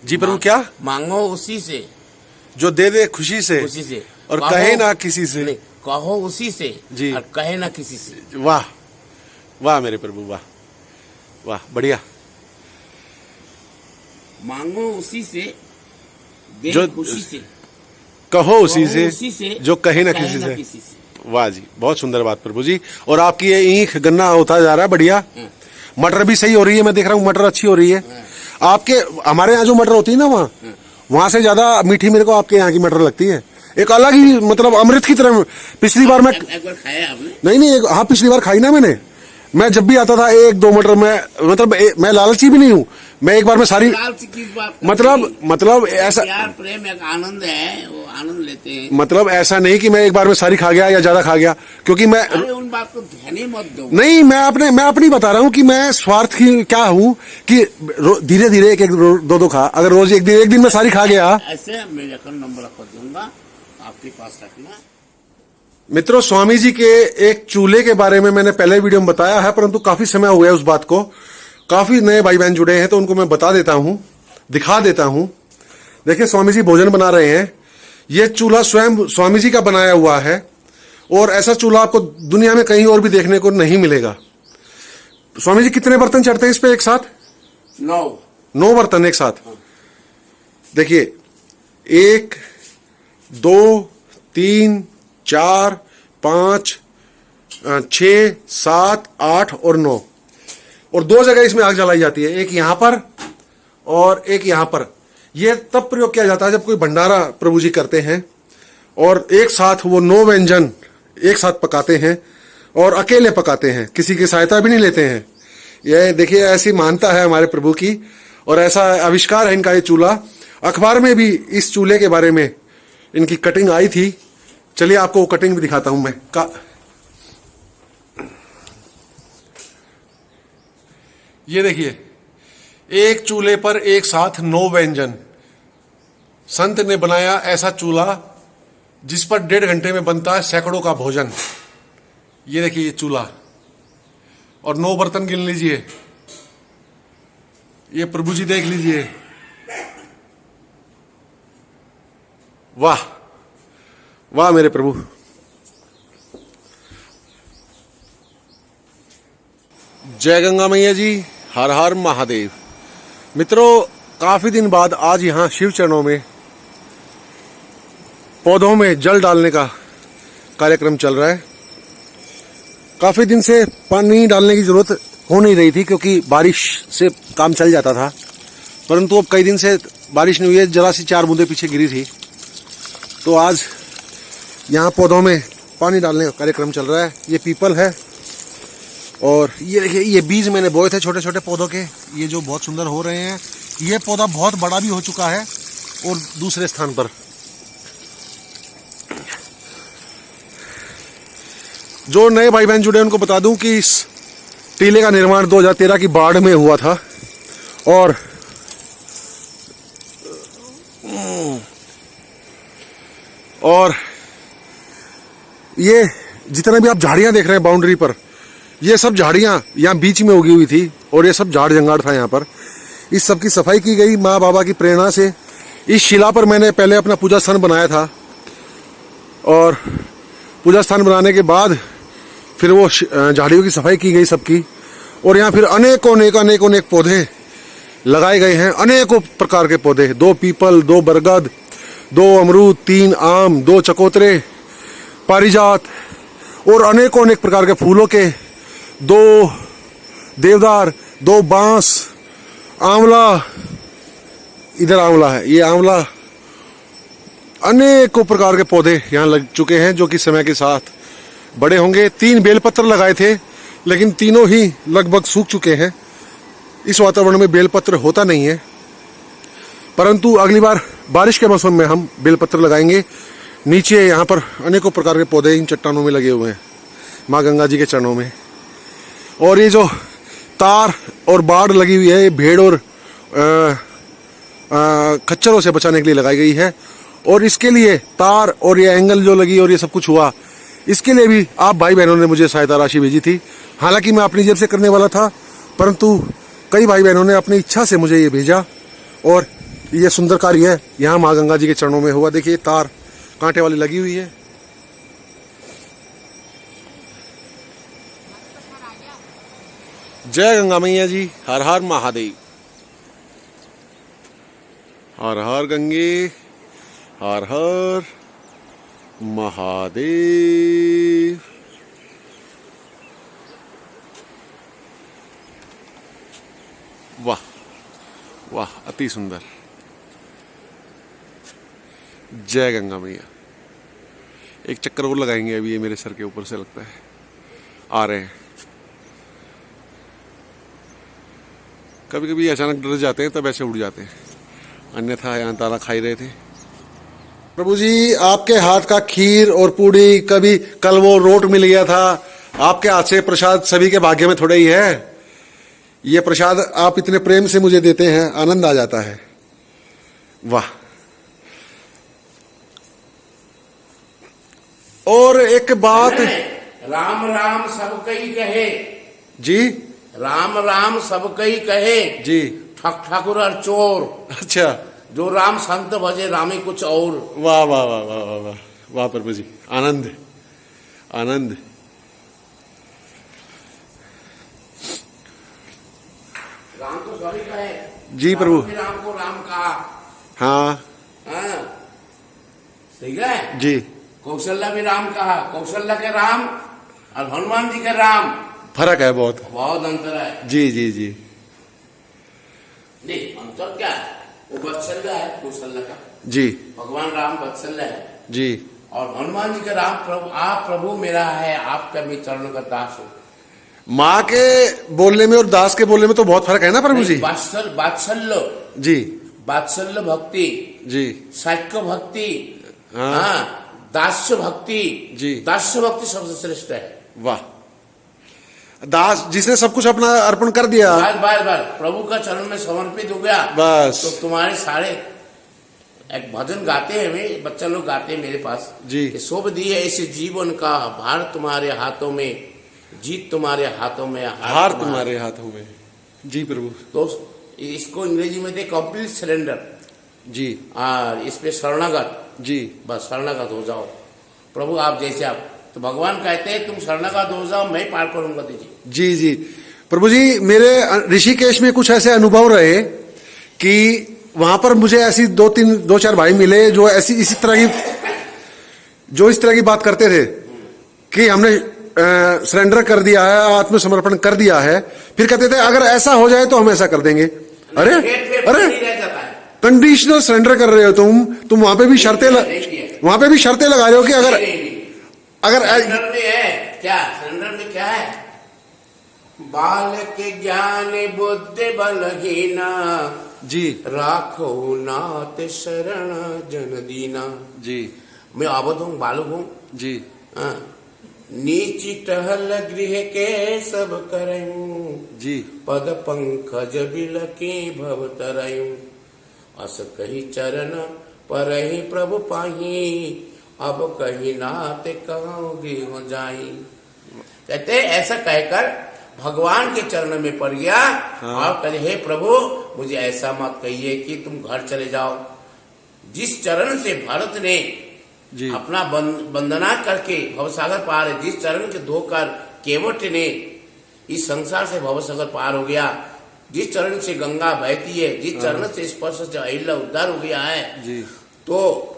जी प्रभु क्या? मांगो उसी से जो दे दे खुशी से और कहे ना किसी से। नहीं, कहो उसी से जी। और कहे ना किसी से। वाह वाह मेरे प्रभु, वाह वाह, बढ़िया। मांगो उसी से, दे जो खुशी से, कहो उसी से, से जो कहे ना किसी से। वाह जी, बहुत सुंदर बात प्रभु जी। और आपकी ये ईख गन्ना होता जा रहा है बढ़िया। मटर भी सही हो रही है, मैं देख रहा हूँ मटर अच्छी हो रही है। आपके हमारे यहाँ जो मटर होती है ना, वहां से ज्यादा मीठी मेरे को आपके यहाँ की मटर लगती है। एक अलग ही मतलब अमृत की तरह। पिछली बार मैं एक बार खाया आपने? नहीं, हाँ पिछली बार खाई ना मैंने। मैं जब भी आता था एक दो मटर में, मतलब मैं लालची भी नहीं हूँ। मैं एक बार में सारी मतलब ऐसा प्यार प्रेम एक आनंद है, वो आनंद लेते हैं। मतलब ऐसा नहीं कि मैं एक बार में सारी खा गया या ज्यादा खा गया, क्योंकि मैं अरे उन बात को ध्यान ही मत दो। नहीं, मैं अपनी बता रहा हूँ कि मैं स्वार्थ की क्या हूँ कि धीरे धीरे एक दो खा। अगर रोज एक दिन में सारी खा गया। ऐसे मैं अकाउंट नंबर रख दूंगा, आपके पास रखना। मित्रों, स्वामी जी के एक चूल्हे के बारे में मैंने पहले वीडियो में बताया है, परंतु काफी समय हो गया उस बात को। काफी नए भाई बहन जुड़े हैं तो उनको मैं बता देता हूं, दिखा देता हूं। देखिए स्वामी जी भोजन बना रहे हैं। यह चूल्हा स्वयं स्वामी जी का बनाया हुआ है और ऐसा चूल्हा आपको दुनिया में कहीं और भी देखने को नहीं मिलेगा। स्वामी जी कितने बर्तन चढ़ते हैं इस पे एक साथ? 9 बर्तन एक साथ। देखिए 1 2 3 4 5 6 7 8 और 9, और 2 जगह इसमें आग जलाई जाती है, एक यहां पर और एक यहां पर। यह तब प्रयोग किया जाता है जब कोई भंडारा प्रभु जी करते हैं और एक साथ वो 9 व्यंजन एक साथ पकाते हैं और अकेले पकाते हैं, किसी की सहायता भी नहीं लेते हैं। यह देखिए ऐसी मानता है हमारे प्रभु की और ऐसा आविष्कार है इनका ये चूल्हा। अखबार में भी इस चूल्हे के बारे में इनकी कटिंग आई थी। चलिए आपको वो कटिंग भी दिखाता हूं मैं। ये देखिए एक चूल्हे पर एक साथ 9 व्यंजन। संत ने बनाया ऐसा चूल्हा जिस पर 1.5 घंटे में बनता है सैकड़ों का भोजन। ये देखिए ये चूल्हा और 9 बर्तन गिन लीजिए। ये प्रभु जी देख लीजिए, वाह वाह मेरे प्रभु। जय गंगा मैया जी, हर हर महादेव। मित्रों, काफी दिन बाद आज यहाँ शिव चरणों में पौधों में जल डालने का कार्यक्रम चल रहा है। काफी दिन से पानी डालने की जरूरत हो नहीं रही थी क्योंकि बारिश से काम चल जाता था, परंतु अब कई दिन से बारिश नहीं हुई है, जरा सी 4 बूंदें पीछे गिरी थी। तो आज यहाँ पौधों में पानी डालने का कार्यक्रम चल रहा है। ये पीपल है और ये देखिए ये बीज मैंने बोए थे छोटे छोटे पौधों के, ये जो बहुत सुंदर हो रहे हैं। ये पौधा बहुत बड़ा भी हो चुका है और दूसरे स्थान पर जो नए भाई बहन जुड़े उनको बता दूं कि इस टीले का निर्माण 2013 की बाढ़ में हुआ था और ये जितना भी आप झाड़ियां देख रहे हैं बाउंड्री पर, ये सब झाड़ियां यहाँ बीच में उगी हुई थी और ये सब झाड़ जंगाड़ था यहाँ पर। इस सब की सफाई की गई माँ बाबा की प्रेरणा से। इस शिला पर मैंने पहले अपना पूजा स्थान बनाया था और पूजा स्थान बनाने के बाद फिर वो झाड़ियों की सफाई की गई सबकी, और यहाँ फिर अनेकों पौधे लगाए गए हैं। अनेकों प्रकार के पौधे, 2 पीपल, 2 बरगद, 2 अमरूद, 3 आम, 2 चकोतरे, पारिजात और अनेक प्रकार के फूलों के, 2 देवदार, 2 बांस, आंवला, इधर आंवला है, ये आंवला, अनेकों प्रकार के पौधे यहाँ लग चुके हैं जो कि समय के साथ बड़े होंगे। 3 बेलपत्र लगाए थे लेकिन तीनों ही लगभग सूख चुके हैं। इस वातावरण में बेलपत्र होता नहीं है, परंतु अगली बार बारिश के मौसम में हम बेलपत्र लगाएंगे। नीचे यहाँ पर अनेकों प्रकार के पौधे इन चट्टानों में लगे हुए हैं माँ गंगा जी के चरणों में। और ये जो तार और बाड़ लगी हुई है, ये भेड़ और खच्चरों से बचाने के लिए लगाई गई है। और इसके लिए तार और ये एंगल जो लगी और ये सब कुछ हुआ, इसके लिए भी आप भाई बहनों ने मुझे सहायता राशि भेजी थी। हालांकि मैं अपनी जेब से करने वाला था, परंतु कई भाई बहनों ने अपनी इच्छा से मुझे ये भेजा और ये सुंदर कार्य है यहाँ माँ गंगा जी के चरणों में हुआ। देखिए तार कांटे वाली लगी हुई है। जय गंगा मैया जी, हर हर महादेव, हर हर गंगे, हर हर महादेव। वाह वाह, अति सुंदर। जय गंगा मैया। एक चक्कर और लगाएंगे अभी, ये मेरे सर के ऊपर से लगता है आ रहे हैं। कभी कभी अचानक डर जाते हैं तब ऐसे उड़ जाते हैं, अन्यथा यहाँ ताला खाई रहे थे। प्रभु जी आपके हाथ का खीर और पूड़ी, कभी कल वो रोट मिल गया था, आपके हाथ से प्रसाद सभी के भाग्य में थोड़ा ही है। ये प्रसाद आप इतने प्रेम से मुझे देते हैं, आनंद आ जाता है। वाह। और एक बात, राम राम सब कई कहे जी, राम राम सब कई कहे जी, ठक ठाकुर और चोर, अच्छा, जो राम संत भजे रामे कुछ और। वाह वाह वाह वाह वाह वाह वाह प्रभु जी, आनंद आनंद। राम तो सभी कहे जी प्रभु। राम को राम कहा। हाँ ठीक है जी। कौशल्या भी राम कहा, कौशल्या के राम और हनुमान जी के राम फर्क है बहुत, बहुत अंतर है। जी जी जी। नहीं अंतर क्या है, वो वत्सल्य है कौशल्या का, जी भगवान राम वत्सल्य है जी। और हनुमान जी का राम प्रभु, आप प्रभु मेरा है, आपका मैं चरण का दास हूँ। माँ के बोलने में और दास के बोलने में तो बहुत फर्क है ना प्रभु जी। वात्सल्य जी, वात्सल्य भक्ति जी, साक्य भक्ति, हाँ, दास्य भक्ति जी, दास्य भक्ति सबसे श्रेष्ठ है। वाह। दास जिसने सब कुछ अपना अर्पण कर दिया, बार बार बार प्रभु का चरण में समर्पित हो गया, बस। तो तुम्हारे सारे एक भजन गाते हैं, वे बच्चा लोग गाते हैं मेरे पास जी, कि शोभ दिए ऐसे जीवन का, भार तुम्हारे हाथों में, जीत तुम्हारे हाथों में, हार तुम्हारे हाथों में। जी प्रभु। तो इसको अंग्रेजी में दे कंप्लीट सरेंडर जी, और इस पे शरणागत, जी, बस शरणागत हो जाओ प्रभु आप जैसे आप। तो भगवान कहते हैं तुम शरणागत हो जाओ, मैं पार करूंगा तुझे। जी जी। प्रभु जी मेरे ऋषिकेश में कुछ ऐसे अनुभव रहे कि वहां पर मुझे ऐसी दो चार भाई मिले जो ऐसी इसी तरह की, जो इस तरह की बात करते थे कि हमने सरेंडर कर दिया है, आत्मसमर्पण कर दिया है, फिर कहते थे अगर ऐसा हो जाए तो हम ऐसा कर देंगे। अरे अरे, कंडीशनल सरेंडर कर रहे हो तुम वहां पे भी शर्तें वहां पे भी शर्तें लगा रहे हो कि अगर सरेंडर में है क्या, सरेंडर में क्या है, बाल के ज्ञान बुद्धि बलहीना, जी, राखो नाथ शरण जन दीना। जी, मैं अवध हूँ, बालक हूँ जी, नीची टहल गृह के सब करयूं, जी, पद पंकज बिलके भव तरयूं, अस कही चरण पर ही प्रभु पाही, अब कही नाते कहोगे हो जाई। कहते ऐसा कहकर भगवान के चरण में पड़ गया। हाँ। और कहे हे प्रभु मुझे ऐसा मत कहिए कि तुम घर चले जाओ। जिस चरण से भरत ने जी, अपना वंदना करके भवसागर पार है, जिस चरण के धोकर केवट ने इस संसार से भवसागर पार हो गया, जिस चरण से गंगा बहती है, जिस चरण से स्पर्श से अहिल्या उद्धार हो गया है जी, तो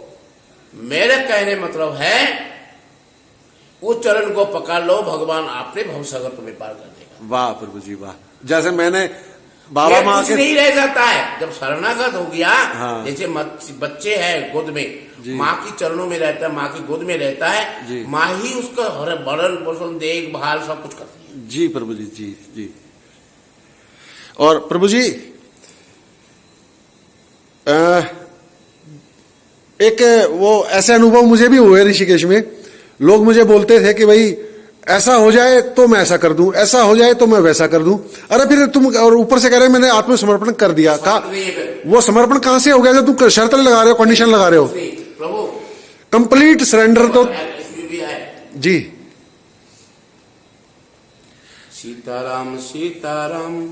मेरे कहने मतलब है उस चरण को पकड़ लो, भगवान आपने भवसागर तुम्हें पार कर देगा। वाह प्रभु जी वाह। जैसे मैंने बाबा माँ कुछ नहीं रह जाता है जब शरणागत हो गया। हाँ। जैसे बच्चे हैं गोद में, माँ की चरणों में रहता है, माँ की गोद में रहता है, माँ ही उसका भरण पोषण देखभाल सब कुछ करती है। जी प्रभु जी, जी जी। और प्रभु जी एक वो ऐसे अनुभव मुझे भी हुए ऋषिकेश में। लोग मुझे बोलते थे कि भाई ऐसा हो जाए तो मैं ऐसा कर दूं, ऐसा हो जाए तो मैं वैसा कर दूं। अरे फिर तुम, और ऊपर से कह रहे मैंने आत्मसमर्पण कर दिया। वो समर्पण कहां से हो गया जब तुम शर्त लगा रहे हो, कंडीशन लगा रहे हो? प्रभु कंप्लीट सरेंडर तो भी है जी। सीताराम सीताराम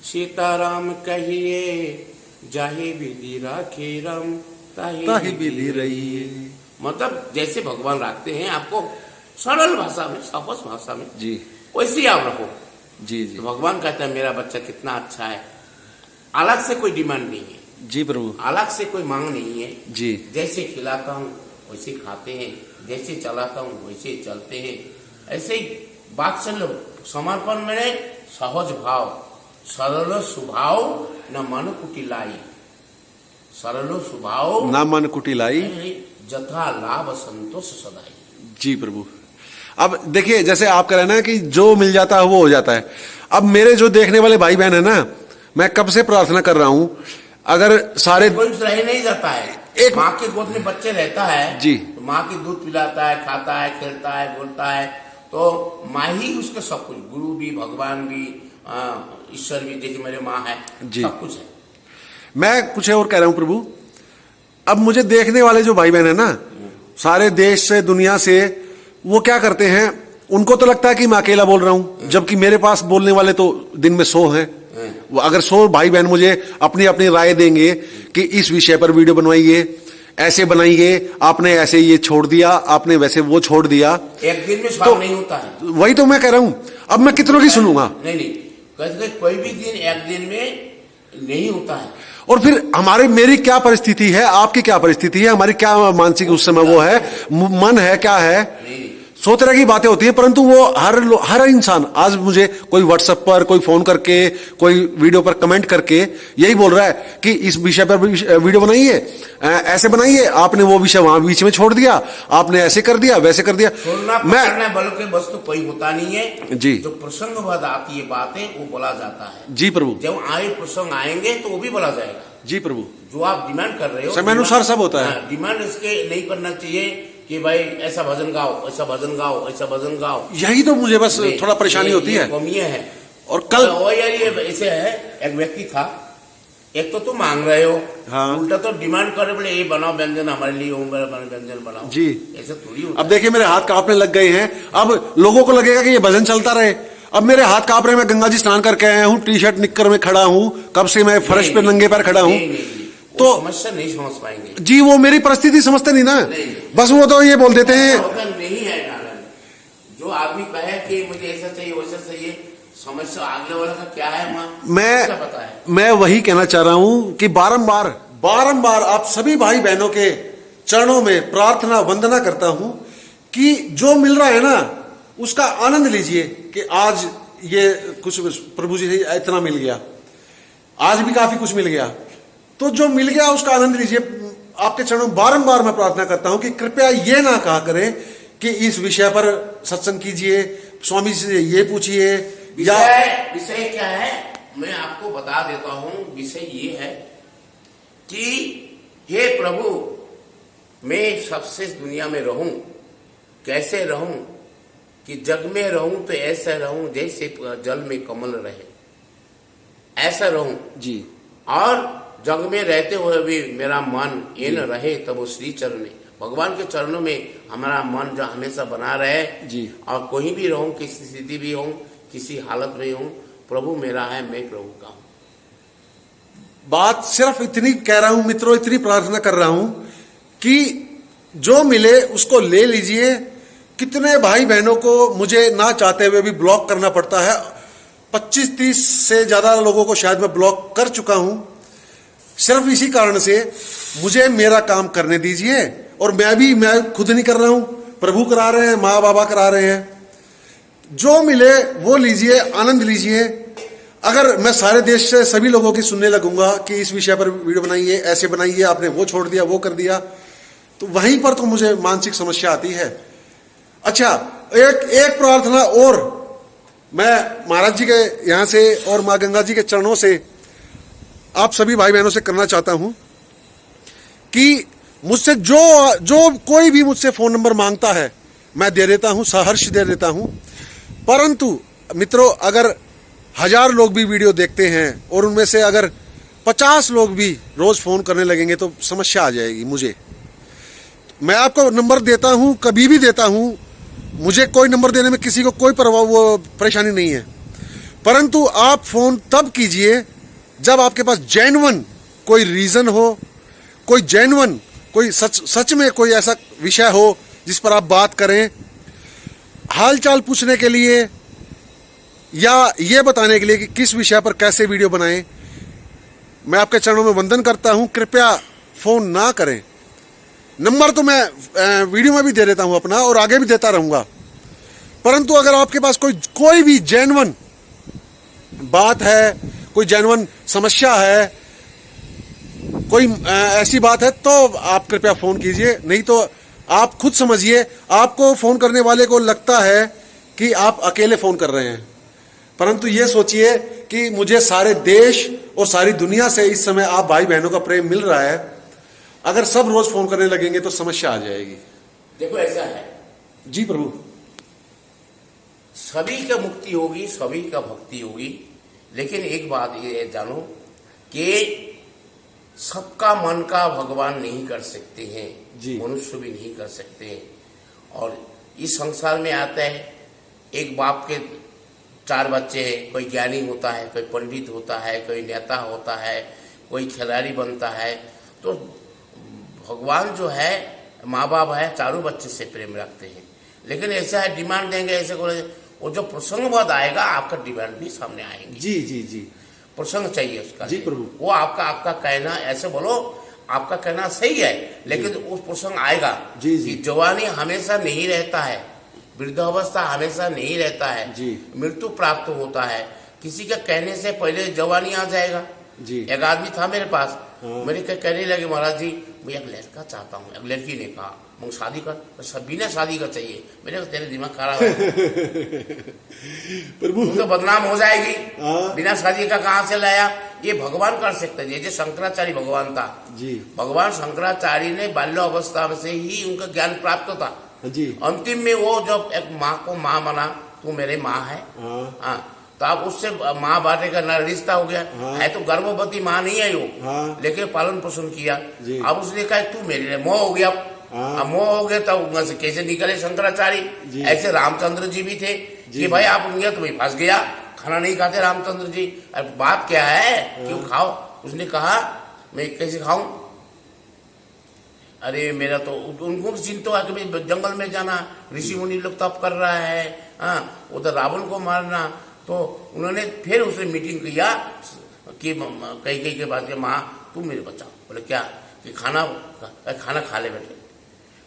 सीताराम कहिए, जाहि विधि राखे राम ताहि विधि रही। मतलब जैसे भगवान रखते हैं आपको सरल भाषा में, सहज भाषा में, जी वैसे ही आप रखो। जी जी तो भगवान कहते हैं मेरा बच्चा कितना अच्छा है, अलग से कोई डिमांड नहीं है, जी प्रभु, अलग से कोई मांग नहीं है। जी जैसे खिलाता हूँ वैसे खाते हैं, जैसे चलाता हूँ वैसे चलते हैं। ऐसे ही वात्सल्य समर्पण में सहज भाव, सरल स्वभाव न मन कुटिलाई, सरल स्वभाव ना मन कुटिलाई, जथा लाभ संतोष सदाई। जी प्रभु। अब देखिए जैसे आप कह रहे हैं ना कि जो मिल जाता है वो हो जाता है। अब मेरे जो देखने वाले भाई बहन है ना, मैं कब से प्रार्थना कर रहा हूं, अगर सारे कोई रह नहीं जाता है, एक माँ के गोद में बच्चे रहता है जी, तो माँ की दूध पिलाता है, खाता है, खेलता है, बोलता है, तो माँ ही उसका सब कुछ, गुरु भी, भगवान भी, ईश्वर भी, जैसे मेरे माँ है, जी। सब कुछ है। मैं कुछ और कह रहा हूं प्रभु। अब मुझे देखने वाले जो भाई बहन है ना, सारे देश से, दुनिया से, वो क्या करते हैं, उनको तो लगता है कि मैं अकेला बोल रहा हूं, जबकि मेरे पास बोलने वाले तो दिन में 100 हैं। अगर 100 भाई बहन मुझे अपनी अपनी राय देंगे कि इस विषय पर वीडियो बनवाइए, ऐसे बनाइए, आपने ऐसे ये छोड़ दिया, आपने वैसे वो छोड़ दिया, एक दिन में स्वाद नहीं होता है। वही तो मैं कह रहा हूं। अब मैं कितनों की सुनूंगा? नहीं, कोई भी दिन एक दिन में नहीं होता है। और फिर मेरी क्या परिस्थिति है, आपकी क्या परिस्थिति है, हमारी क्या मानसिक उस समय वो है, मन है, क्या है, नहीं। 100 तरह की बातें होती हैं। परंतु वो हर इंसान आज मुझे कोई व्हाट्सएप पर, कोई फोन करके, कोई वीडियो पर कमेंट करके यही बोल रहा है कि इस विषय पर वीडियो बनाइए, ऐसे बनाइए, आपने वो विषय वहां बीच में छोड़ दिया, आपने ऐसे कर दिया, वैसे कर दिया। मैं बल्कि वस्तु कोई होता नहीं है जी, जो प्रसंगवद आती है बातें वो बोला जाता है। जी प्रभु, जब आए प्रसंग आएंगे तो वो भी बोला जाएगा। जी प्रभु, जो आप डिमांड कर रहे हो समयानुसार सब होता है। डिमांड इसके नहीं करना चाहिए कि भाई ऐसा भजन गाओ, ऐसा भजन गाओ, ऐसा भजन गाओ। यही तो मुझे बस थोड़ा परेशानी होती है। कमियां है। और कल यार ये ऐसे है, एक व्यक्ति था, एक तो तुम मांग रहे हो, हाँ, उल्टा तो डिमांड करे, बोले ये बनाओ व्यंजन हमारे लिए, व्यंजन बनाओ जी। ऐसे थोड़ी होता अब देखिए मेरे हाथ कांपने लग गए हैं। अब लोगों को लगेगा कि ये भजन चलता रहे। अब मेरे हाथ कांप रहे, मैं गंगा जी स्नान करके आया हूँ, टी शर्ट निक्कर में खड़ा हूँ, कब से मैं फर्श पे नंगे पैर खड़ा हूँ, तो समस्या नहीं समझ पाएंगे जी। वो मेरी परिस्थिति समझते नहीं ना, बस वो तो ये बोल देते हैं। नहीं है नारायण। जो आदमी कहे कि मुझे ऐसा चाहिए वैसा चाहिए, समस्या अगले वाला का क्या है मैं वही कहना चाह रहा हूं कि बारंबार आप सभी भाई बहनों के चरणों में प्रार्थना वंदना करता हूं कि जो मिल रहा है ना उसका आनंद लीजिए। कि आज ये कुछ प्रभु जी से इतना मिल गया, आज भी काफी कुछ मिल गया, तो जो मिल गया उसका आनंद लीजिए। आपके चरणों में बारंबार मैं प्रार्थना करता हूं कि कृपया ये ना कहा करें कि इस विषय पर सत्संग कीजिए, स्वामी जी से ये पूछिए, या विषय क्या है मैं आपको बता देता हूं। विषय ये है कि हे प्रभु, मैं सबसे दुनिया में रहूं, कैसे रहूं कि जग में रहूं तो ऐसा रहूं जैसे जल में कमल रहे, ऐसा रहूं जी। और जग में रहते हुए भी मेरा मन ये न रहे, तब वो श्री चरण, भगवान के चरणों में हमारा मन जो हमेशा बना रहे जी। और कोई भी रहूं, किसी स्थिति भी हूं, किसी हालत में हूं, प्रभु मेरा है, मैं प्रभु का हूं। बात सिर्फ इतनी कह रहा हूं मित्रों, इतनी प्रार्थना कर रहा हूं कि जो मिले उसको ले लीजिए। कितने भाई बहनों को मुझे ना चाहते हुए भी ब्लॉक करना पड़ता है। 25-30 से ज्यादा लोगों को शायद मैं ब्लॉक कर चुका हूं, सिर्फ इसी कारण से। मुझे मेरा काम करने दीजिए, और मैं खुद नहीं कर रहा हूं, प्रभु करा रहे हैं, माँ बाबा करा रहे हैं। जो मिले वो लीजिए, आनंद लीजिए। अगर मैं सारे देश से सभी लोगों की सुनने लगूंगा कि इस विषय पर वीडियो बनाइए, ऐसे बनाइए, आपने वो छोड़ दिया, वो कर दिया, तो वहीं पर तो मुझे मानसिक समस्या आती है। अच्छा, एक प्रार्थना और मैं महाराज जी के यहां से और माँ गंगा जी के चरणों से आप सभी भाई बहनों से करना चाहता हूं कि मुझसे जो कोई भी मुझसे फोन नंबर मांगता है मैं दे देता हूं, सहर्ष दे देता हूं। परंतु मित्रों, अगर 1000 लोग भी वीडियो देखते हैं और उनमें से अगर 50 लोग भी रोज फोन करने लगेंगे तो समस्या आ जाएगी मुझे। मैं आपको नंबर देता हूं, कभी भी देता हूं, मुझे कोई नंबर देने में किसी को कोई परेशानी नहीं है। परंतु आप फोन तब कीजिए जब आपके पास जेन्युइन कोई रीजन हो, कोई जेन्युइन, कोई सच में कोई ऐसा विषय हो जिस पर आप बात करें, हालचाल पूछने के लिए या ये बताने के लिए कि किस विषय पर कैसे वीडियो बनाएं, मैं आपके चरणों में वंदन करता हूं। कृपया फोन ना करें। नंबर तो मैं वीडियो में भी दे देता हूं अपना, और आगे भी देता रहूंगा। परंतु अगर आपके पास कोई भी जेन्युइन बात है, कोई जेन्युइन समस्या है, कोई ऐसी बात है, तो आप कृपया फोन कीजिए। नहीं तो आप खुद समझिए, आपको फोन करने वाले को लगता है कि आप अकेले फोन कर रहे हैं, परंतु ये सोचिए कि मुझे सारे देश और सारी दुनिया से इस समय आप भाई बहनों का प्रेम मिल रहा है। अगर सब रोज फोन करने लगेंगे तो समस्या आ जाएगी। देखो ऐसा है जी प्रभु, सभी का मुक्ति होगी, सभी का भक्ति होगी, लेकिन एक बात ये जानो कि सबका मन का भगवान नहीं कर सकते हैं, मनुष्य भी नहीं कर सकते हैं। और इस संसार में आता है, एक बाप के 4 बच्चे हैं, कोई ज्ञानी होता है, कोई पंडित होता है, कोई नेता होता है, कोई खिलाड़ी बनता है। तो भगवान जो है, माँ बाप है, चारों बच्चे से प्रेम रखते हैं। लेकिन ऐसा है, डिमांड देंगे ऐसे करेंगे, वो जो प्रसंग बाद आएगा आपका डिमांड भी सामने आएंगे। जी जी जी, प्रसंग चाहिए उसका। जी प्रभु, वो आपका कहना ऐसे बोलो, आपका कहना सही है, लेकिन उस प्रसंग आएगा जी जी, कि जवानी हमेशा नहीं रहता है, वृद्धावस्था हमेशा नहीं रहता है, मृत्यु प्राप्त होता है। किसी का कहने से पहले जवानी आ जाएगा जी। एक आदमी था मेरे पास, मेरे कहने लगे, महाराज जी मैं एक लड़का चाहता हूँ। एक लड़की ने कहा मुझे शादी कर, सब बिना शादी का चाहिए। मेरे को तेरे दिमाग खराब है प्रभु, तो बदनाम हो जाएगी। बिना शादी का कहाँ से लाया? ये भगवान कर सकते। जैसे शंकराचार्य भगवान था जी, भगवान शंकराचार्य ने बाल्य अवस्था से ही उनका ज्ञान प्राप्त था जी। अंतिम में वो जब एक माँ को माँ माना, तू मेरे माँ है, तो आप उससे माँ बाटे का न रिश्ता हो गया है। तो गर्भवती माँ नहीं है वो, लेकिन पालन पोषण किया। अब उसने कहा तू मेरे मोह हो गया। अब मोह हो गया तो वहां से कैसे निकले शंकराचार्य? ऐसे रामचंद्र जी भी थे कि भाई आप उंगलियां तुम्हें फंस गया, खाना नहीं खाते रामचंद्र जी। अब बात क्या है, क्यों खाओ? उसने कहा मैं कैसे खाऊं? अरे मेरा तो उनको चिंता है कि भाई जंगल में जाना, ऋषि मुनि लोग तप कर रहा है, उधर रावण को मारना। तो उन्होंने फिर उसने मीटिंग किया कि कई के बात, माँ तुम मेरे बचाओ। बोले क्या? कि खाना खा ले बेटे।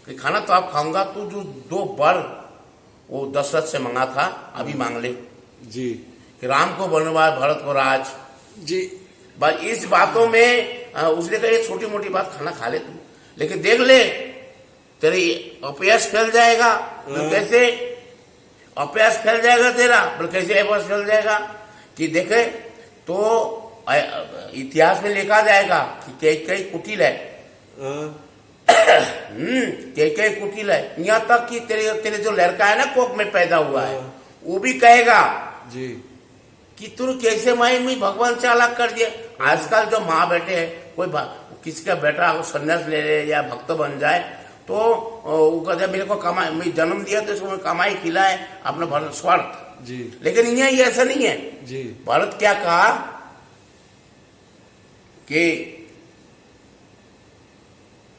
कि खाना तो आप खाऊंगा, तू जो 2 बार वो दशरथ से मांगा था अभी मांग ले जी, कि राम को बनवास, भरत को राज जी। बस इस बातों में उसने कहा ये छोटी मोटी बात खाना खा ले तू, लेकिन देख ले तेरे अपयश फैल जाएगा। कैसे अपयश फैल जाएगा तेरा? बोले कैसे अपयश फैल जाएगा? कि देखे तो इतिहास में लिखा जाएगा कि कई कुटिल है, कई कुटिल है। यहाँ तक कि तेरे जो लड़का है ना कोख में पैदा हुआ है, वो भी कहेगा जी कि तू कैसे माई में भगवान से अलग कर दिया। आजकल जो माँ बेटे है, कोई किसी का बेटा संन्यास ले ले या भक्त बन जाए तो वो कहते मेरे को कमाई, मैं जन्म दिया तो इसको कमाई खिलाए अपना भरत स्वार्थ जी। लेकिन यहाँ ये ऐसा नहीं है जी। भरत क्या कहा कि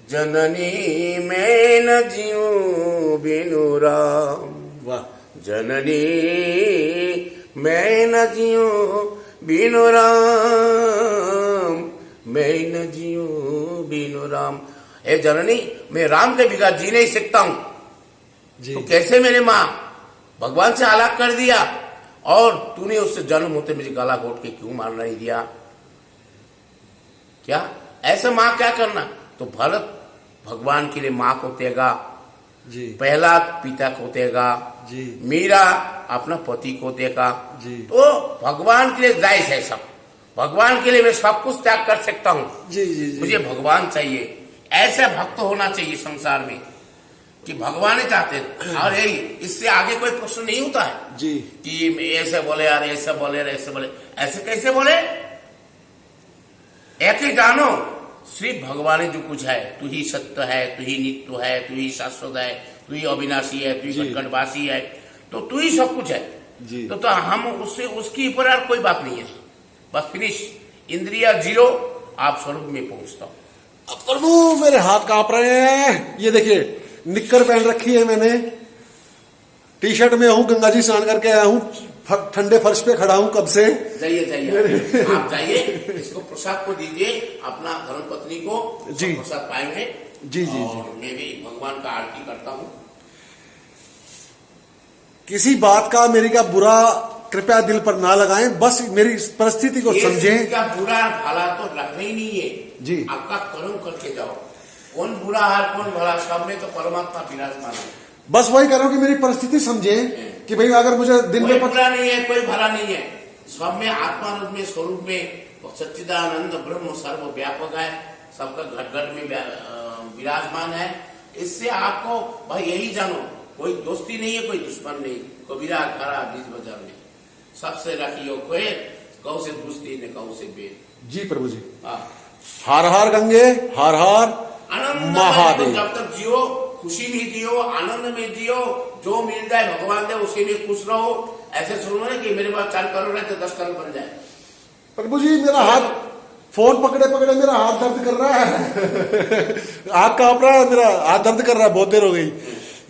जननी मैं न जीऊं बिनु राम, वाह, जननी मैं न जीऊं बिनु राम, मैं न जीऊं बिनु राम। ए जननी मैं राम के बिना जी नहीं सकता हूं। तो कैसे मेरे माँ भगवान से अलग कर दिया, और तूने उससे जन्म होते मुझे गला घोट के क्यों मार नहीं दिया? क्या ऐसा माँ क्या करना? तो भरत भगवान के लिए माँ को त्यागा जी, पहला पिता को त्यागा जी, मीरा अपना पति को त्यागा जी। तो भगवान के लिए जायज है सब, भगवान के लिए मैं सब कुछ त्याग कर सकता हूँ जी, जी, जी। मुझे भगवान चाहिए। ऐसे भक्त होना चाहिए संसार में कि भगवान ही चाहते हैं। और यही इससे आगे कोई प्रश्न नहीं होता है जी कि ऐसे बोले यार, ऐसे बोले, ऐसे बोले, ऐसे कैसे बोले? एक ही जानो सिर्फ भगवान ही जो कुछ है, तू ही सत्य है, तू ही नित्य है, तू ही शाश्वत है, तू ही अविनाशी है, तू ही कटकटवासी है, तो तू ही सब कुछ है जी। तो हम उससे उसके ऊपर यार कोई बात नहीं है, बस फिनिश। इंद्रिया 0, आप स्वरूप में पहुंचता हूं। अब प्रभु मेरे हाथ कांप रहे हैं। ये देखिए निक्कर पहन रखी है मैंने, टी शर्ट में हूं, गंगा जी स्नान करके आया हूं, ठंडे फर्श पे खड़ा हूं कब से। जाइए जाइए, आप जाइए, इसको प्रसाद को दीजिए अपना धर्म पत्नी को, जी। प्रसाद पाएंगे। जी जी और मैं भी भगवान का आरती करता हूँ। किसी बात का मेरी का बुरा कृपया दिल पर ना लगाएं, बस मेरी परिस्थिति को ये समझें। का बुरा भला तो रखना ही नहीं है जी। आपका कर्म करके जाओ। कौन बुरा है कौन भला, सब में तो परमात्मा विराजमान है। बस वही कह रहा हूं कि मेरी परिस्थिति समझें कि भाई अगर मुझे दिन कोई में बुरा नहीं है कोई भला नहीं है, सब में आत्मा रूप में स्वरूप में सच्चिदानंद ब्रह्म सर्व व्यापक है, सबका घट घट में विराजमान है। इससे आपको भाई यही जानो, कोई दोस्ती नहीं है कोई दुश्मन नहीं। कबीरा खरा बीज बाजार में सबसे रखियो खोए, कौ से दोस्ती ने कौ से बेद। जी प्रभु जी। हाँ। हार हार गंगे, हार हार आनंद महादेव। जब तक जियो खुशी में जियो, आनंद में जियो, जो मिल जाए भगवान दे उसी में खुश रहो। ऐसे सुनो ना कि मेरे पास 4 करोड़ है तो 10 करोड़ बन जाए। प्रभु जी मेरा हाथ फोन पकड़े पकड़े मेरा हाथ दर्द कर रहा है। हाथ कांप रहा है, मेरा हाथ दर्द कर रहा है, बहुत देर हो गई।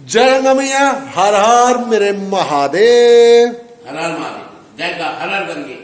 जय गंगा मैया, हर हर मेरे महादेव। हर हर महादेव, जय हर हर गंगे।